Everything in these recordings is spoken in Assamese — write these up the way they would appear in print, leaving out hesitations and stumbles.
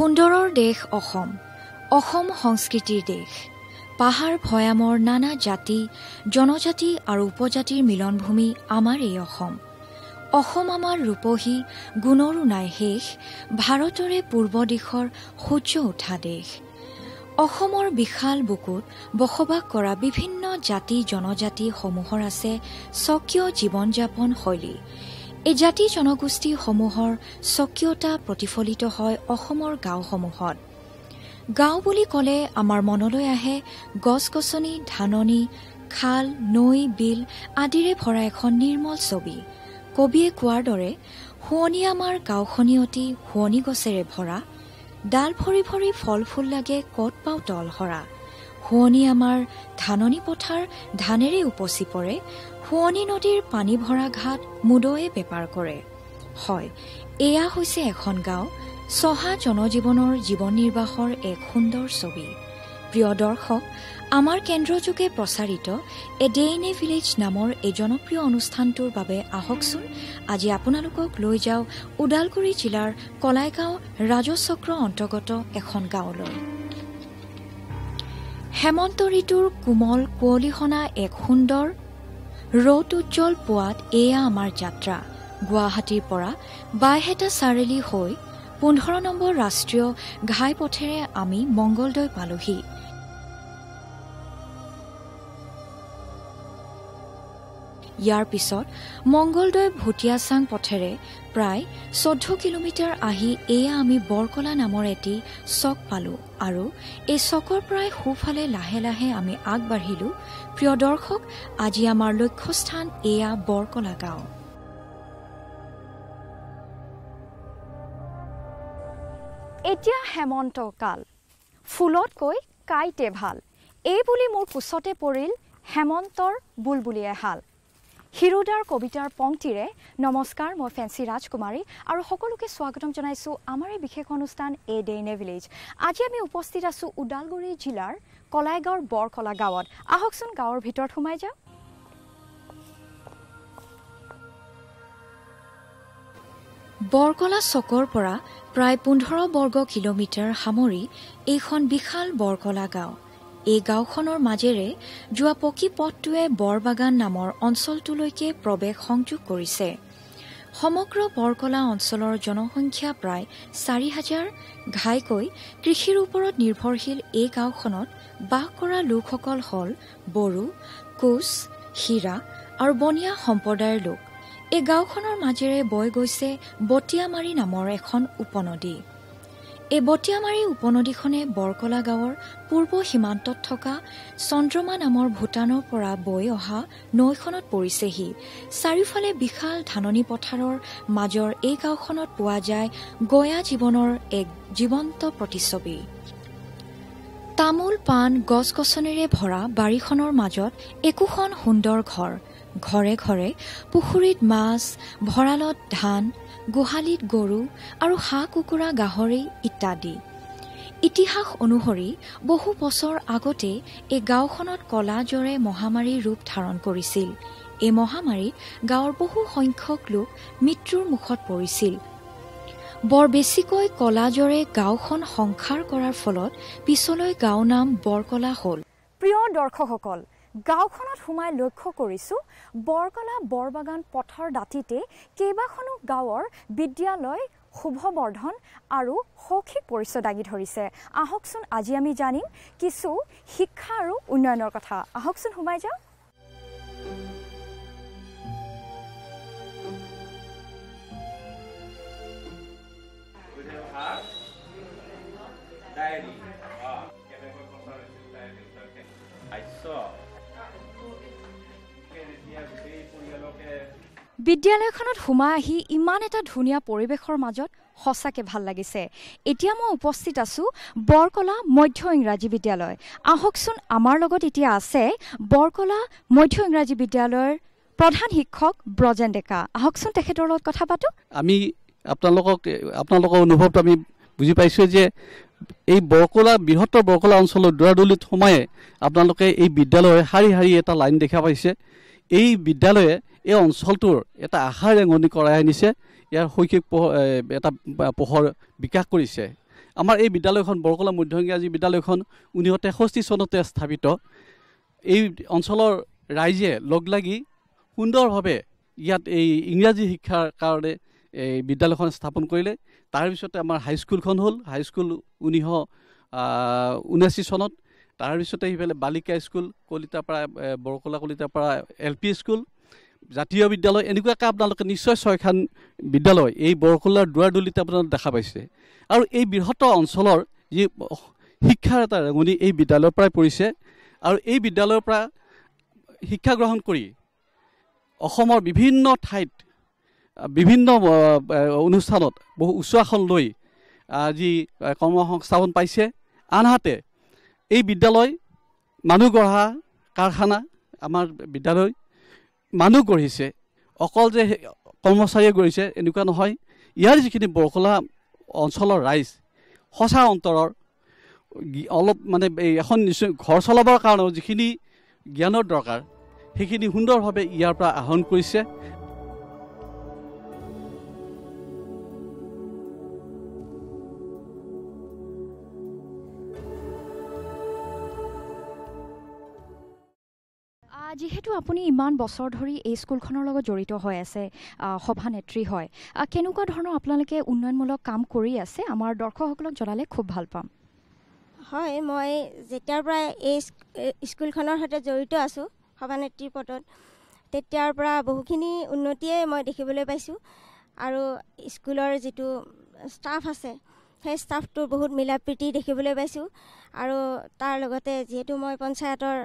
সুন্দৰৰ দেশ অসম, অসম সংস্কৃতিৰ দেশ। পাহাৰ ভৈয়ামৰ নানা জাতি, জনজাতি আৰু উপজাতিৰ মিলনভূমি আমাৰ এই অসম। অসম আমাৰ ৰূপহী, গুণৰো নাই শেষ, ভাৰতৰে পূৰ্ব দিশৰ সূৰ্য উঠা দেশ। অসমৰ বিশাল বুকুত বসবাস কৰা বিভিন্ন জাতি জনজাতিসমূহৰ আছে স্বকীয় জীৱন-যাপন শৈলী। এই জাতি জনগোষ্ঠীসমূহৰ স্বকীয়তা প্ৰতিফলিত হয় অসমৰ গাঁওসমূহত। গাঁও বুলি ক'লে আমাৰ মনলৈ আহে গছ-গছনি, ধাননি, খাল, নৈ, বিল আদিৰে ভৰা এখন নিৰ্মল ছবি। কবিয়ে কোৱাৰ দৰে শুৱনি আমাৰ গাঁওখনি অতি শুৱনি গছেৰে ভৰা, ডাল ভৰি ভৰি ফল ফুল লাগে ক'ত পাওঁ তল সৰা। শুৱনি আমাৰ ধাননি পথাৰ ধানেৰে উপচি পৰে, শুৱনি নদীৰ পানী ভৰা ঘাট মুদৈয়ে বেপাৰ কৰে। হয়, এয়া হৈছে এখন গাঁও, চহা জনজীৱনৰ জীৱন নিৰ্বাহৰ এক সুন্দৰ ছবি। প্ৰিয় দৰ্শক, আমাৰ কেন্দ্ৰযোগে প্ৰচাৰিত a day in a village নামৰ এই জনপ্ৰিয় অনুষ্ঠানটোৰ বাবে আহকচোন আজি আপোনালোকক লৈ যাওঁ ওদালগুৰি জিলাৰ কলাইগাঁও ৰাজচক্ৰ অন্তৰ্গত এখন গাঁৱলৈ। হেমন্ত ঋতুৰ কোমল কুঁৱলীসনা এক সুন্দৰ ৰ'দ উজ্জ্বল পোৱাত এয়া আমাৰ যাত্ৰা। গুৱাহাটীৰ পৰা বাইহেটা চাৰিআলি হৈ 15 নম্বৰ ৰাষ্ট্ৰীয় ঘাইপথেৰে আমি মংগলদৈ পালোহি। ইয়াৰ পিছত মংগলদৈ ভুটীয়াচাং পথেৰে প্ৰায় 14 কিলোমিটাৰ আহি এয়া আমি বৰকলা নামৰ এটি চক পালো আৰু এই চকৰ পৰাই সোঁফালে লাহে লাহে আমি আগবাঢ়িলো। প্ৰিয় দৰ্শক, আজি আমাৰ লক্ষ্যস্থান এয়া বৰকলা গাঁও। এতিয়া হেমন্ত কাল, ফুলতকৈ কাইতে ভাল, এই বুলি মোৰ কোচতে পৰিল হেমন্তৰ বুলবুলিয়ে হাল। হিৰোদাৰ কবিতাৰ পংক্তিৰে নমস্কাৰ, মই ফেন্সি ৰাজকুমাৰী আৰু সকলোকে স্বাগতম জনাইছোঁ আমাৰ এই বিশেষ অনুষ্ঠান a day in a village. আজি আমি উপস্থিত আছোঁ ওদালগুৰি জিলাৰ কলাইগাঁৱৰ বৰকলা গাঁৱত। আহকচোন গাঁৱৰ ভিতৰত সোমাই যাওঁ। বৰকলা চকৰ পৰা প্ৰায় 15 বৰ্গ কিলোমিটাৰ সামৰি এইখন বিশাল বৰকলা গাঁও। এই গাঁওখনৰ মাজেৰে যোৱা পকী পথটোৱে বৰবাগান নামৰ অঞ্চলটোলৈকে প্ৰৱেশ সংযোগ কৰিছে। সমগ্ৰ বৰকলা অঞ্চলৰ জনসংখ্যা প্ৰায় 4,000। ঘাইকৈ কৃষিৰ ওপৰত নিৰ্ভৰশীল এই গাঁওখনত বাস কৰা লোকসকল হ'ল বড়ো, কোচ, হীৰা আৰু বনিয়া সম্প্ৰদায়ৰ লোক। এই গাঁওখনৰ মাজেৰে বৈ গৈছে বটিয়ামাৰী নামৰ এখন উপনদী। এই বটিয়ামাৰী উপনদীখনে বৰকলা গাঁৱৰ পূৰ্ব সীমান্তত থকা চন্দ্ৰমা নামৰ ভূটানৰ পৰা বৈ অহা নৈখনত পৰিছেহি। চাৰিওফালে বিশাল ধাননি পথাৰৰ মাজৰ এই গাঁওখনত পোৱা যায় গঞা জীৱনৰ এক জীৱন্ত প্ৰতিচ্ছবি। তামোল, পাণ, গছ-গছনিৰে ভৰা বাৰীখনৰ মাজত একোখন সুন্দৰ ঘৰ। ঘৰে ঘৰে পুখুৰীত মাছ, ভঁৰালত ধান, গোহালিত গৰু আৰু হাঁহ-কুকুৰা, গাহৰি ইত্যাদি। ইতিহাস অনুসৰি বহু বছৰ আগতে এই গাঁওখনত কলা জ্বৰে মহামাৰীৰ ৰূপ ধাৰণ কৰিছিল। এই মহামাৰীত গাঁৱৰ বহু সংখ্যক লোক মৃত্যুৰ মুখত পৰিছিল। বৰ বেছিকৈ কলা জ্বৰে গাঁওখন সংসাৰ কৰাৰ ফলত পিছলৈ গাঁও নাম বৰকলা হ'ল। প্ৰিয় দৰ্শকসকল, গাঁওখনত সোমাই লক্ষ্য কৰিছোঁ বৰকলা বৰবাগান পথৰ দাঁতিতে কেইবাখনো গাঁৱৰ বিদ্যালয় শুভবৰ্ধন আৰু শৈক্ষিক পৰিচয় দাঙি ধৰিছে। আহকচোন আজি আমি জানিম কিছু শিক্ষা আৰু উন্নয়নৰ কথা। আহকচোন সোমাই যাওঁ। বিদ্যালয়খনত সোমাই আহি ইমান এটা ধুনীয়া পৰিৱেশৰ মাজত সঁচাকৈ ভাল লাগিছে। এতিয়া মই উপস্থিত আছোঁ বৰকলা মধ্য ইংৰাজী বিদ্যালয়। আহকচোন আমাৰ লগত এতিয়া আছে বৰকলা মধ্য ইংৰাজী বিদ্যালয়ৰ প্ৰধান শিক্ষক ব্ৰজেন ডেকা। আহকচোন তেখেতৰ লগত কথা পাতোঁ। আমি আপোনালোকৰ অনুভৱটো আমি বুজি পাইছোঁ যে এই বৰকলা বৃহত্তৰ বৰকলা অঞ্চলৰ দূৰাদূলিত সোমাই আপোনালোকে এই বিদ্যালয়ৰ শাৰী শাৰী এটা লাইন দেখা পাইছে। এই বিদ্যালয়ে এই অঞ্চলটোৰ এটা আশাৰ ৰেঙনি কৰাই আনিছে। ইয়াৰ শৈক্ষিক এটা পোহৰ বিকাশ কৰিছে। আমাৰ এই বিদ্যালয়খন বৰকলা মধ্য ইংৰাজী বিদ্যালয়খন 1963 চনতে স্থাপিত। এই অঞ্চলৰ ৰাইজে লগ লাগি সুন্দৰভাৱে ইয়াত এই ইংৰাজী শিক্ষাৰ কাৰণে এই বিদ্যালয়খন স্থাপন কৰিলে। তাৰপিছতে আমাৰ হাইস্কুলখন হ'ল, হাইস্কুল 1979 চনত। তাৰপিছতে সেইফালে বালিকা school, Kalitapara Borkola Kalitapara LP school, জাতীয় বিদ্যালয়, এনেকুৱাকৈ আপোনালোকে নিশ্চয় 6খন বিদ্যালয় এই বৰকলাৰ দুৱাৰদলিতে আপোনালোকে দেখা পাইছে। আৰু এই বৃহৎ অঞ্চলৰ যি শিক্ষাৰ এটা ৰেঙনি এই বিদ্যালয়ৰ পৰাই পৰিছে। আৰু এই বিদ্যালয়ৰ পৰা শিক্ষা গ্ৰহণ কৰি অসমৰ বিভিন্ন ঠাইত বিভিন্ন অনুষ্ঠানত বহু উচ্চ আসন লৈ যি কৰ্মসংস্থাপন পাইছে। আনহাতে এই বিদ্যালয় মানুহ গঢ়া কাৰখানা, আমাৰ বিদ্যালয় মানুহ গঢ়িছে, অকল যে কৰ্মচাৰীয়ে গঢ়িছে এনেকুৱা নহয়। ইয়াৰ যিখিনি বৰকলা অঞ্চলৰ ৰাইজ সঁচা অন্তৰৰ অলপ মানে এখন নিশ্চয় ঘৰ চলাবৰ কাৰণেও যিখিনি জ্ঞানৰ দৰকাৰ সেইখিনি সুন্দৰভাৱে ইয়াৰ পৰা আহৰণ কৰিছে। যিহেতু আপুনি ইমান বছৰ ধৰি এই স্কুলখনৰ লগত জড়িত হৈ আছে, সভানেত্ৰী হয়, কেনেকুৱা ধৰণৰ আপোনালোকে উন্নয়নমূলক কাম কৰি আছে আমাৰ দৰ্শকসকলক জনালে খুব ভাল পাম। হয়, মই যেতিয়াৰ পৰা এই স্কুলখনৰ সৈতে জড়িত আছোঁ সভানেত্ৰীৰ পদত, তেতিয়াৰ পৰা বহুখিনি উন্নতিয়ে মই দেখিবলৈ পাইছোঁ। আৰু স্কুলৰ যিটো ষ্টাফ আছে সেই ষ্টাফটোৰ বহুত মিলা প্ৰীতি দেখিবলৈ পাইছোঁ। আৰু তাৰ লগতে যিহেতু মই পঞ্চায়তৰ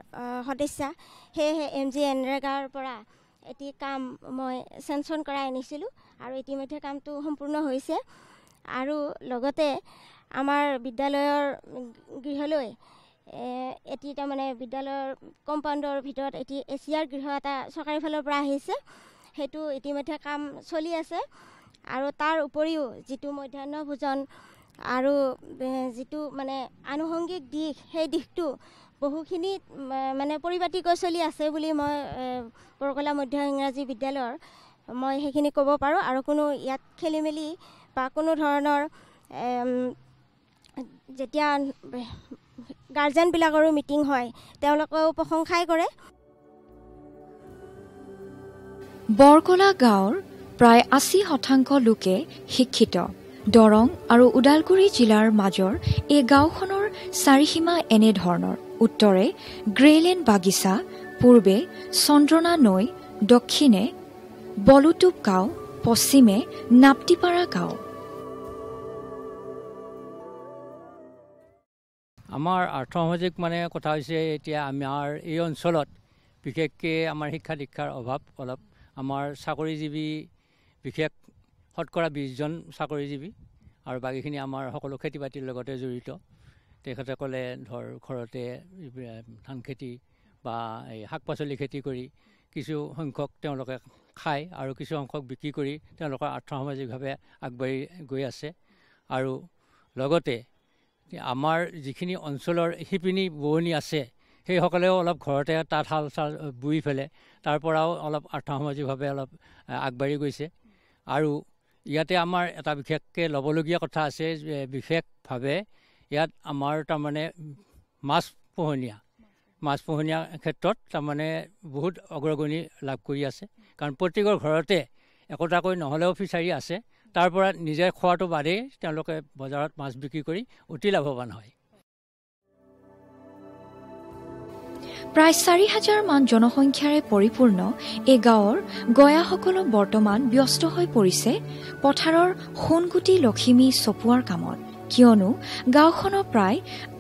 সদস্যা, সেয়েহে MGNREGAৰ পৰা এটি কাম মই চেংচন কৰাই আনিছিলোঁ আৰু ইতিমধ্যে কামটো সম্পূৰ্ণ হৈছে। আৰু লগতে আমাৰ বিদ্যালয়ৰ গৃহলৈ এটি তাৰমানে বিদ্যালয়ৰ কম্পাউণ্ডৰ ভিতৰত এটি এছিয়াৰ গৃহ এটা চৰকাৰী ফালৰ পৰা আহিছে, সেইটো ইতিমধ্যে কাম চলি আছে। আৰু তাৰ উপৰিও যিটো মধ্যাহ্ন ভোজন আৰু যিটো মানে আনুষংগিক দিশ, সেই দিশটো বহুখিনি মানে পৰিপাটিকৈ চলি আছে বুলি মই বৰকলা মধ্য ইংৰাজী বিদ্যালয়ৰ মই সেইখিনি ক'ব পাৰোঁ। আৰু কোনো ইয়াত খেলি মেলি বা কোনো ধৰণৰ যেতিয়া গাৰ্জেনবিলাকৰো মিটিং হয় তেওঁলোকেও প্ৰশংসাই কৰে। বৰকলা গাঁৱৰ প্ৰায় 80% লোকে শিক্ষিত। দৰং আৰু ওদালগুৰি জিলাৰ মাজৰ এই গাঁওখনৰ চাৰিসীমা এনেধৰণৰ: উত্তৰে গ্ৰেলেণ্ড বাগিচা, পূৰ্বে চন্দ্ৰনা নৈ, দক্ষিণে বলুটোপ গাঁও, পশ্চিমে নাপ্তিপাৰা গাঁও। আমাৰ আৰ্থসামাজিক মানে কথা হৈছে, এতিয়া আমাৰ এই অঞ্চলত বিশেষকৈ আমাৰ শিক্ষা দীক্ষাৰ অভাৱ অলপ। আমাৰ চাকৰিজীৱী বিশেষ শতকৰা 20জন চাকৰিজীৱী, আৰু বাকীখিনি আমাৰ সকলো খেতি বাতিৰ লগতে জড়িত। তেখেতসকলে ধৰ ঘৰতে ধান খেতি বা এই শাক পাচলি খেতি কৰি কিছু সংখ্যক তেওঁলোকে খায় আৰু কিছু সংখ্যক বিক্ৰী কৰি তেওঁলোকৰ আৰ্থসামাজিকভাৱে আগবাঢ়ি গৈ আছে। আৰু লগতে আমাৰ যিখিনি অঞ্চলৰ শিপিনী বোৱনী আছে সেইসকলেও অলপ ঘৰতে তাঁতশাল বুই পেলাই তাৰ পৰাও অলপ আৰ্থসামাজিকভাৱে অলপ আগবাঢ়ি গৈছে। আৰু ইয়াতে আমাৰ এটা বিশেষকৈ ল'বলগীয়া কথা আছে, বিশেষভাৱে ইয়াত আমাৰ তাৰমানে মাছ পোহনীয়া ক্ষেত্ৰত তাৰমানে বহুত অগ্ৰগণি লাভ কৰি আছে। কাৰণ প্ৰত্যেকৰ ঘৰতে একোটাকৈ নহ'লেও ফিচাৰী আছে, তাৰ পৰা নিজে খোৱাটো বাদেই তেওঁলোকে বজাৰত মাছ বিক্ৰী কৰি অতি লাভৱান হয়। প্ৰায় 4,000 মান জনসংখ্যাৰে পৰিপূৰ্ণ এই গাঁৱৰ গয়াসকলো বৰ্তমান ব্যস্ত হৈ পৰিছে পথাৰৰ সোণগুটি লখিমী চপোৱাৰ কামত, কিয়নো গাঁওখনৰ প্ৰায়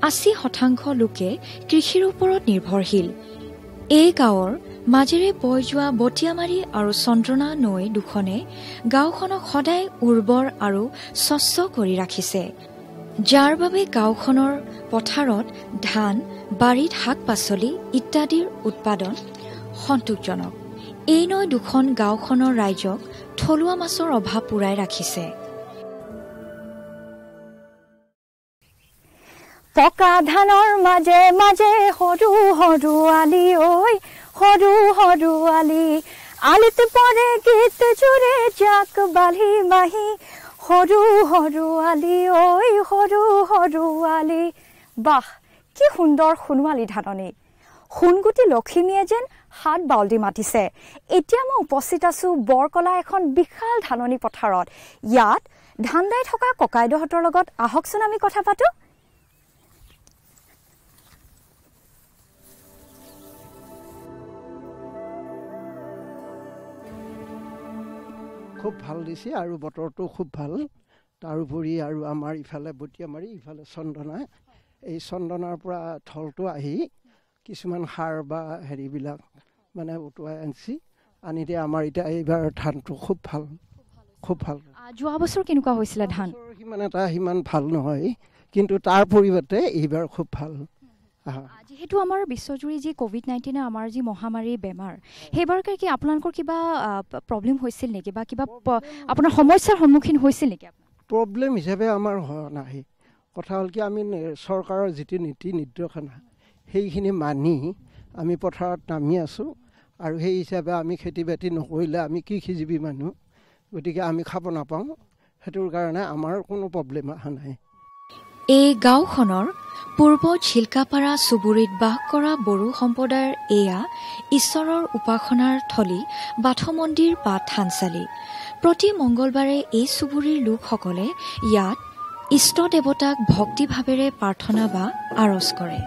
80% লোকে কৃষিৰ ওপৰত নিৰ্ভৰশীল। এই গাঁৱৰ মাজেৰে বৈ যোৱা বটিয়ামাৰী আৰু চন্দ্ৰনা নৈ দুখনে গাঁওখনক সদায় উৰ্বৰ আৰু স্বচ্ছ কৰি ৰাখিছে, যাৰ বাবে গাঁওখনৰ পথাৰত ধান, বাৰীত শাক পাচলি ইত্যাদিৰ উৎপাদন সন্তোষজনক। এই নৈ দুখন গাঁওখনৰ ৰাইজক থলুৱা মাছৰ অভাৱ পূৰাই ৰাখিছে। পকা ধানৰ মাজে মাজে সৰু সৰু আলি, ঐ সৰু সৰু আলি, আলিত পৰে গীত জোৰে জাক বালি মাহি, সৰু সৰু আলি ঐ সৰু সৰু আলি। বাহ, কি সুন্দৰ সোণোৱালী ধাননি। সোণগুটি লক্ষ্মীয়ে যেন হাত বাউলদি মাতিছে। এতিয়া মই উপস্থিত আছোঁ বৰকলা এখন বিশাল ধাননি পথাৰত। ইয়াত ধান দাই থকা ককাইদেউহঁতৰ লগত আহকচোন আমি কথা পাতোঁ। খুব ভাল দিছে আৰু বতৰটো খুব ভাল। তাৰোপৰি আৰু আমাৰ ইফালে বটিয়ামাৰি, ইফালে চন্দনা, এই চন্দনাৰ পৰা ঢলটো আহি কিছুমান সাৰ বা হেৰিবিলাক মানে উটুৱাই আনি দিয়ে। আমাৰ এতিয়া এইবাৰ ধানটো খুব ভাল, খুব ভাল। যোৱা বছৰ কেনেকুৱা হৈছিলে ধান? সিমান ভাল নহয়, কিন্তু তাৰ পৰিৱৰ্তে এইবাৰ খুব ভাল। যিহেতু আমাৰ বিশ্বজুৰি যি COVID-19 আমাৰ যি মহামাৰী বেমাৰ, সেইবাৰকে কি আপোনালোকৰ কিবা প্ৰব্লেম হৈছিল নেকি বা কিবা আপোনাৰ সমস্যাৰ সন্মুখীন হৈছিল নেকি? প্ৰব্লেম হিচাপে আমাৰ হোৱা নাই। কথা হ'ল কি, আমি চৰকাৰৰ যিটো নীতি নিৰ্দেশনা সেইখিনি মানি আমি পথাৰত নামি আছোঁ। আৰু সেই হিচাপে আমি খেতি বাতি নকৰিলে আমি কৃষিজীৱী মানুহ, গতিকে আমি খাব নাপাওঁ। সেইটোৰ কাৰণে আমাৰ কোনো প্ৰব্লেম অহা নাই। এই গাঁওখনৰ পূৰ্ব চিল্কাপাৰা চুবুৰীত বাস কৰা বড়ো সম্প্ৰদায়ৰ এয়া ঈশ্বৰৰ উপাসনাৰ থলী বাথৌ মন্দিৰ বা থানচালি। প্ৰতি মংগলবাৰে এই চুবুৰীৰ লোকসকলে ইয়াত ইষ্ট দেৱতাক ভক্তিভাৱেৰে প্ৰাৰ্থনা বা আৰজ কৰে।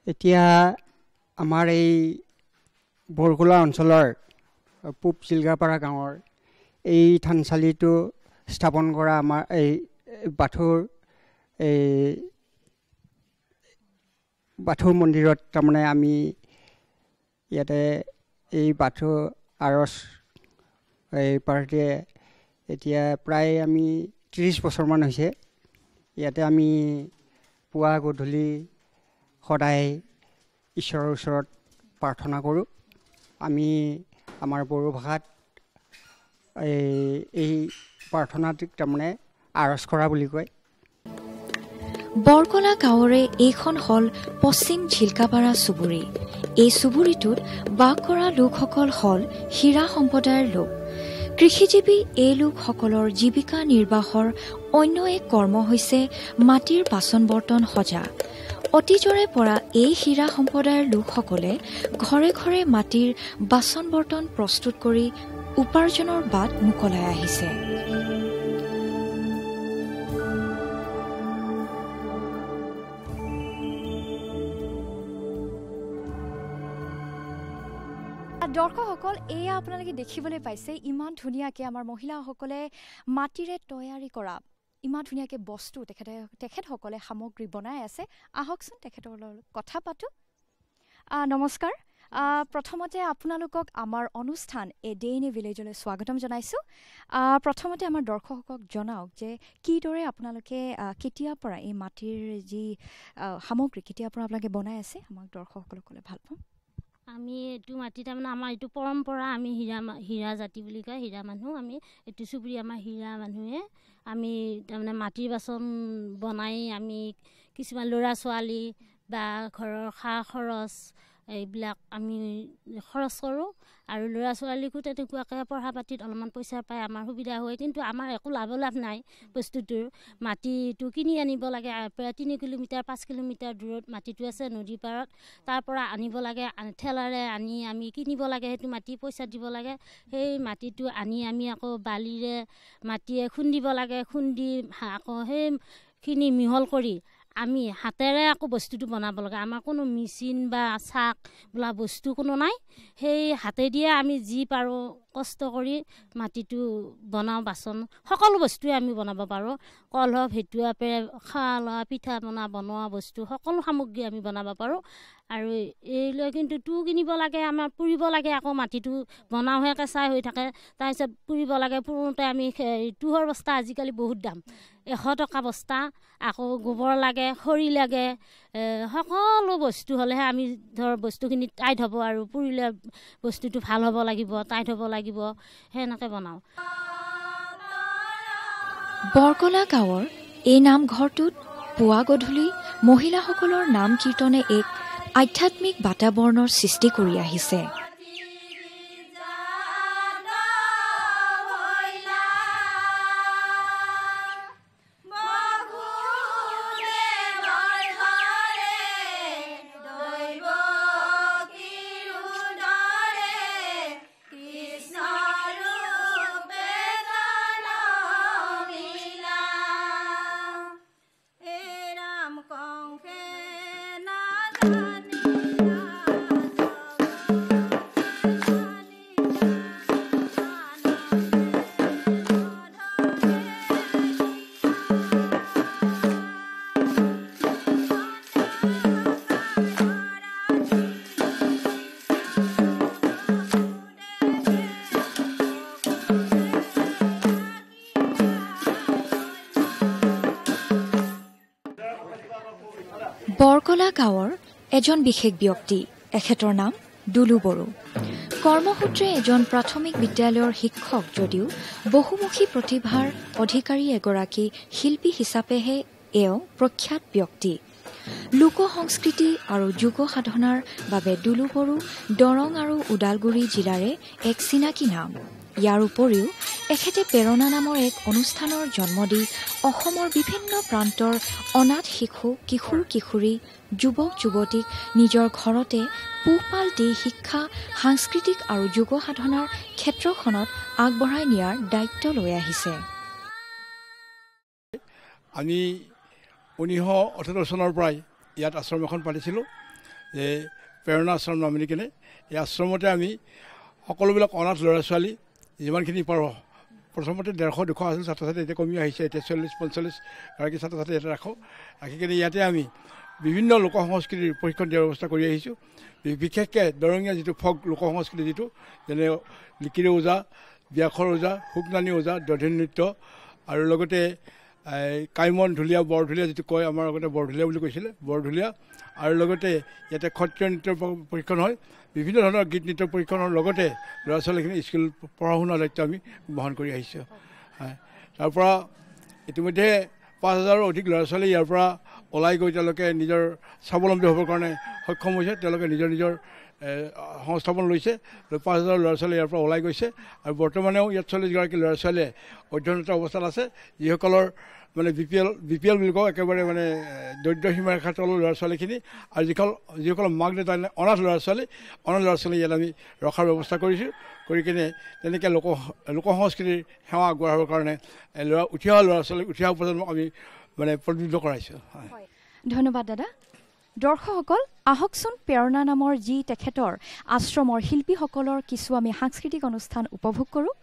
এতিয়া আমাৰ এই বৰকলা অঞ্চলৰ পূব চিলগাপাৰা গাঁৱৰ এই থানচালিটো স্থাপন কৰা আমাৰ এই বাথৌ মন্দিৰত তাৰমানে আমি ইয়াতে এই বাথৌ আৰজ এই পাৰ্টিয়ে এতিয়া প্ৰায় আমি 30 বছৰমান হৈছে। ইয়াতে আমি পুৱা গধূলি সদায় ঈশ্বৰৰ ওচৰত প্ৰাৰ্থনা কৰোঁ। আমি আমাৰ বড়ো ভাষাত এই প্ৰাৰ্থনাটোক তাৰমানে আৰজ কৰা বুলি কয়। বৰকলা গাঁৱৰে এইখন হ'ল পশ্চিম চিল্কাপাৰা চুবুৰী। এই চুবুৰীটোত বাস কৰা লোকসকল হ'ল হীৰা সম্প্ৰদায়ৰ লোক। কৃষিজীৱী এই লোকসকলৰ জীৱিকা নিৰ্বাহৰ অন্য এক কৰ্ম হৈছে মাটিৰ বাচন বৰ্তন সজা। অতীজৰে পৰা এই হীৰা সম্প্ৰদায়ৰ লোকসকলে ঘৰে ঘৰে মাটিৰ বাচন বৰ্তন প্ৰস্তুত কৰি উপাৰ্জনৰ বাট মোকলাই আহিছে। দৰ্শকসকল, এয়া আপোনালোকে দেখিবলৈ পাইছে ইমান ধুনীয়াকৈ আমাৰ মহিলাসকলে মাটিৰে তৈয়াৰী কৰা ইমান ধুনীয়াকৈ বস্তু তেখেতসকলে সামগ্ৰী বনাই আছে। আহকচোন তেখেতসকলৰ কথা পাতোঁ। নমস্কাৰ। প্ৰথমতে আপোনালোকক আমাৰ অনুষ্ঠান এ ডে ইন এ ভিলেজলৈ স্বাগতম জনাইছোঁ। প্ৰথমতে আমাৰ দৰ্শকক জনাওক যে কিদৰে আপোনালোকে কেতিয়াৰ পৰা এই মাটিৰ যি সামগ্ৰী কেতিয়াৰ পৰা আপোনালোকে বনাই আছে, আমাক দৰ্শকসকলক ক'লে ভাল পাম। আমি এইটো মাটি তাৰমানে আমাৰ এইটো পৰম্পৰা। আমি হীৰা জাতি বুলি কয়, হীৰা মানুহ। আমি এইটো চুবুৰী আমাৰ হীৰা মানুহে আমি তাৰমানে মাটিৰ বাচন বনাই আমি কিছুমান ল'ৰা ছোৱালী বা ঘৰৰ খা খৰচ এইবিলাক আমি খৰচ কৰোঁ আৰু ল'ৰা ছোৱালীকো তেনেকুৱাকৈ পঢ়া পাতিত অলপমান পইচা পাই আমাৰ সুবিধা হয় কিন্তু আমাৰ একো লাভ নাই বস্তুটোৰ মাটিটো কিনি আনিব লাগে প্ৰায় 3 কিলোমিটাৰ 5 কিলোমিটাৰ দূৰত মাটিটো আছে নদীৰ পাৰত তাৰ পৰা আনিব লাগে ঠেলাৰে আনি আমি কিনিব লাগে সেইটো মাটি পইচা দিব লাগে সেই মাটিটো আনি আমি আকৌ বালিৰে মাটিয়ে খুন্দিব লাগে খুন্দি আকৌ সেইখিনি মিহল কৰি আমি হাতেৰে আকৌ বস্তুটো বনাব লাগে আমাৰ কোনো মেচিন বা চাক বোলা বস্তু কোনো নাই সেই হাতে দিয়ে আমি যি পাৰোঁ কষ্ট কৰি মাটিটো বনাওঁ বাচন সকলো বস্তুৱে আমি বনাব পাৰোঁ কলহ ভেটুৱা পেৰে খোৱা লোৱা পিঠা বনোৱা বস্তু সকলো সামগ্ৰী আমি বনাব পাৰোঁ আৰু এইলৈ কিন্তু কিনিব লাগে আমাৰ পুৰিব লাগে আকৌ মাটিটো বনাওঁহে কেঁচাই হৈ থাকে তাৰপিছত পুৰিব লাগে পুৰোঁতে আমি তুহৰ বস্তা আজিকালি বহুত দাম 100 টকা বস্তা আকৌ গোবৰ লাগে খৰি লাগে সকলো বস্তু হ'লেহে আমি ধৰ বস্তুখিনি টাইট হ'ব আৰু পুৰিলে বস্তুটো ভাল হ'ব লাগিব টাইট হ'ব লাগিব সেনেকৈ বনাওঁ বৰকলা গাঁৱৰ এই নামঘৰটোত পুৱা গধূলি মহিলাসকলৰ নাম কীৰ্তনে এক আধ্যাত্মিক বাতাবৰণৰ সৃষ্টি কৰি আহিছে বৰকলা গাঁৱৰ এজন বিশেষ ব্যক্তি এখেতৰ নাম দুলু বড়ো কৰ্মসূত্ৰে এজন প্ৰাথমিক বিদ্যালয়ৰ শিক্ষক যদিও বহুমুখী প্ৰতিভাৰ অধিকাৰী এগৰাকী শিল্পী হিচাপেহে এওঁ প্ৰখ্যাত ব্যক্তি লোক সংস্কৃতি আৰু যুগ সাধনাৰ বাবে দুলু বড়ো দৰং আৰু ওদালগুৰি জিলাৰে এক চিনাকি নাম ইয়াৰ উপৰিও এখেতে প্ৰেৰণা নামৰ এক অনুষ্ঠানৰ জন্ম দি অসমৰ বিভিন্ন প্ৰান্তৰ অনাথ শিশু কিশোৰ কিশোৰী যুৱক যুৱতীক নিজৰ ঘৰতে পোহপাল দি শিক্ষা সাংস্কৃতিক আৰু যুগ সাধনাৰ ক্ষেত্ৰখনত আগবঢ়াই নিয়াৰ দায়িত্ব লৈ আহিছে আমি 1978 চনৰ পৰাই ইয়াত আশ্ৰম এখন পাতিছিলোঁ যে প্ৰেৰণা আশ্ৰম নামেৰে কিনে এই আশ্ৰমতে আমি সকলোবিলাক অনাথ ল'ৰা ছোৱালী যিমানখিনি পাৰোঁ প্ৰথমতে 150-200 আছিল ছাত্ৰ ছাত্ৰী এতিয়া কমি আহিছে এতিয়া 40-45 গৰাকী ছাত্ৰ ছাত্ৰী ইয়াতে ৰাখোঁ ৰাখি কিনে ইয়াতে আমি বিভিন্ন লোক সংস্কৃতিৰ প্ৰশিক্ষণ দিয়াৰ ব্যৱস্থা কৰি আহিছোঁ বিশেষকৈ দৰঙীয়া যিটো ফক লোক সংস্কৃতি যিটো যেনে লিকিৰি ওজা ব্যাখৰ ওজা শুকনানী ওজা দধি নৃত্য আৰু লগতে কাইমন ঢুলীয়া বৰঢুলীয়া যিটো কয় আমাৰ আগতে বৰঢুলীয়া বুলি কৈছিলে বৰঢুলীয়া আৰু লগতে ইয়াতে সত্ৰীয়া নৃত্যৰ প্ৰশিক্ষণ হয় বিভিন্ন ধৰণৰ গীত নৃত্যৰ প্ৰশিক্ষণৰ লগতে ল'ৰা ছোৱালীখিনি স্কুল পঢ়া শুনাৰ দায়িত্ব আমি বহন কৰি আহিছোঁ তাৰ পৰা ইতিমধ্যে 5,000ৰো অধিক ল'ৰা ছোৱালী ইয়াৰ পৰা ওলাই গৈ তেওঁলোকে নিজৰ স্বাৱলম্বী হ'বৰ কাৰণে সক্ষম হৈছে তেওঁলোকে নিজৰ সংস্থাপন লৈছে 5,000 ল'ৰা ছোৱালী ইয়াৰ পৰা ওলাই গৈছে আৰু বৰ্তমানেও ইয়াত 40গৰাকী ল'ৰা ছোৱালীয়ে অধ্যয়নৰত অৱস্থাত আছে যিসকলৰ মানে BPL বুলি কওঁ একেবাৰে মানে দৰিদ্ৰ সীমাৰেখাৰ তলৰ ল'ৰা ছোৱালীখিনি আৰু যিসকল মাক দেউতা অনাথ ল'ৰা ছোৱালী ইয়াত আমি ৰখাৰ ব্যৱস্থা কৰিছোঁ কৰি কিনে তেনেকৈ লোক সংস্কৃতিৰ সেৱা আগবঢ়াবৰ কাৰণে উঠি অহা ল'ৰা ছোৱালী উঠি অহা প্ৰজন্মক আমি মানে প্ৰতিনিধিত্ব কৰাইছোঁ ধন্যবাদ দাদা দৰ্শকসকল আহকচোন প্ৰেৰণা নামৰ যি তেখেতৰ আশ্ৰমৰ শিল্পীসকলৰ কিছু আমি সাংস্কৃতিক অনুষ্ঠান উপভোগ কৰোঁ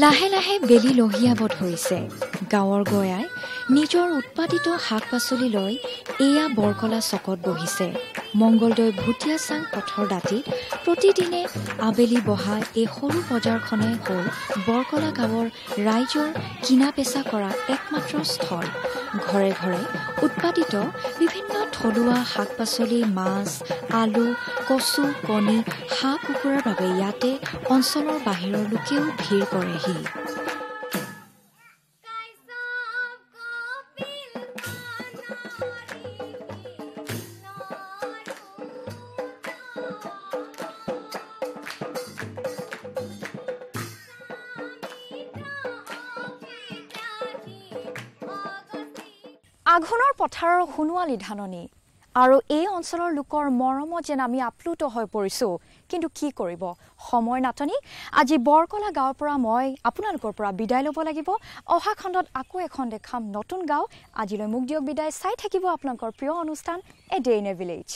লাহে লাহে বেলি লহিয়াব ধৰিছে। গাঁৱৰ গয়াই নিজৰ উৎপাদিত শাক পাচলি লৈ এয়া বৰকলা চকত বহিছে। মংগলদৈ ভুটীয়া চাং পথৰ দাঁতিত প্ৰতিদিনে আবেলি বহা এই সৰু বজাৰখনে হ'ল বৰকলা গাঁৱৰ ৰাইজৰ কিনা বেচা কৰা একমাত্ৰ স্থল। ঘৰে ঘৰে উৎপাদিত বিভিন্ন থলুৱা শাক পাচলি, মাছ, আলু, কচু, কণী, হাঁহ কুকুৰাৰ বাবে ইয়াতে অঞ্চলৰ বাহিৰৰ লোকেও ভিৰ কৰেহি। আঘোণৰ পথাৰৰ সোণোৱালী ধাননি আৰু এই অঞ্চলৰ লোকৰ মৰমত যেন আমি আপ্লুত হৈ পৰিছোঁ। কিন্তু কি কৰিব, সময় নাটনি। আজি বৰকলা গাঁৱৰ পৰা মই আপোনালোকৰ পৰা বিদায় ল'ব লাগিব। অহা খণ্ডত আকৌ এখন দেখাম নতুন গাঁও। আজিলৈ মোক দিয়ক বিদায়। চাই থাকিব আপোনালোকৰ প্ৰিয় অনুষ্ঠান a day in a village.